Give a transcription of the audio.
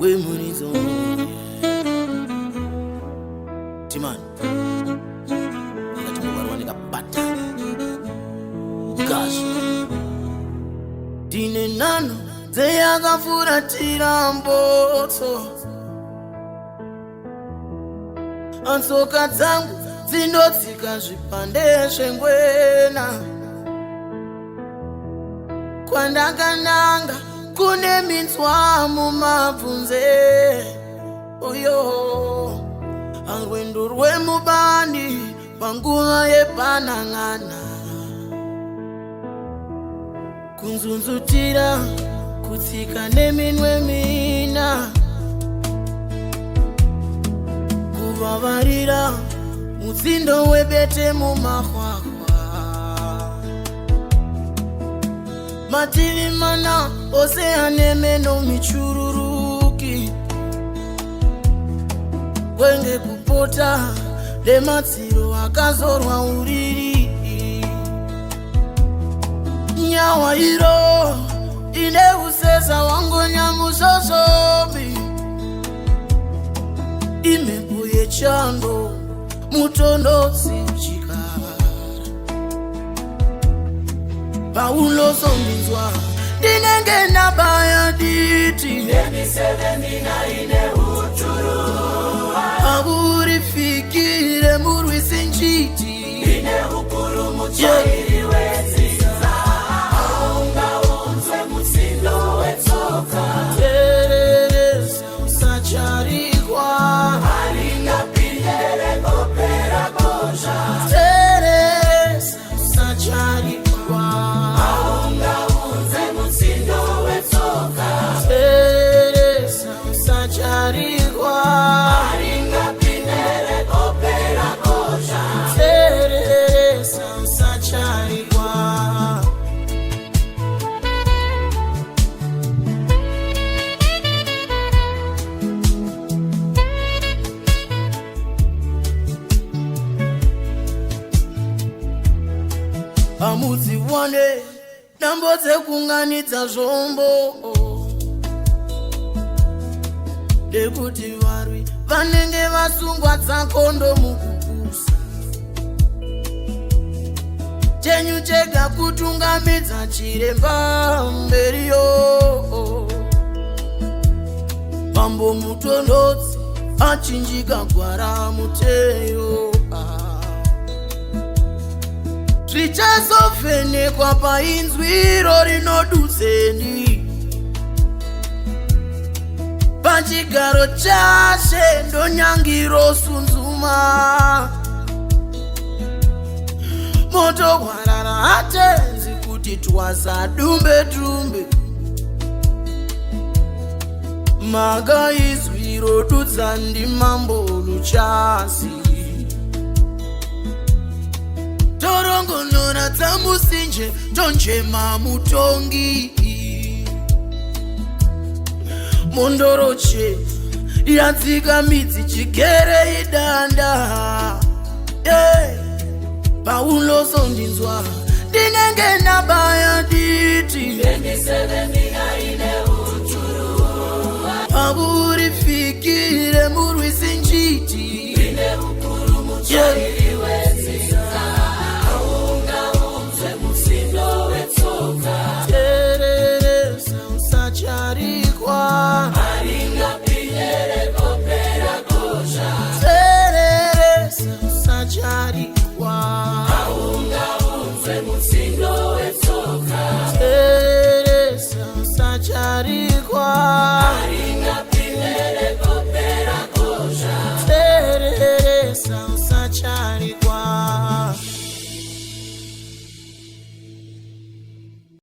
we munizo Timani Ngatimubarwanika bata Gash Dine nano Zeyaga furatira mboto Ansoka zangu zinotsika zvipande zvengwena Kwandakananga kune minzwa mumabvunze Oyo Arwendo rwemubani panguva yepanang'ana Kunzunzutira kutsika neminwe mina Kuvavarira mutsindo webete mumahwahwa Mativi mana ose anemeno michururuki Wenge kupota lematsiro akazorwa uriri Nyawa iro ine usesa wangonya musosobi Imembo yechando mutondosi chikara Paulo sombizwa dinenge nabaya diti Nemisevenina ine uturu Aburi fikire murwi sinjiti Ine ukuru muchairi weziza Aunga unzwe mutsindo wetsoka Tereresa usacharikwa Alinga pindere kopera koja Tereresa usacharikwa Aunga unzwe mutsindo wetsoka Tereresa usacharikwa Alinga pindere kopera koja Tereresa usacharikwa Amudziwane ndambodze kunganidza zvombo Ndekuti varwi vanenge vasungwa dzakondo mukukusa Chenyu chega kutungamidza chiremba mberiyo Pambo mutondotsi achinjika gwara muteyo Zvichazovhenekwa painzwiro rinodudzeni Pachigaro chashe ndonyangiro sunzuma Moto hwarara hatenzi kuti twasa dumbe dumbe Maga izwiro dudza ndimambo luchasi Torongonora dzamusinje tonjema mutongi Mondoroche yadzika midzi chigere idanda Paulo sondinzwa dinenge nabaya diti Nemisevenina ine uturu Aburi fikire murwi sinjiti Ine ukuru muchairi weziza Aunga unzwe mutsindo wetsoka Tereresa usacharikwa Alinga pindere kopera koja Tereresa usacharikwa Aunga unzwe mutsindo wetsoka Tereresa usacharikwa Alinga pindere kopera koja Tereresa usacharikwa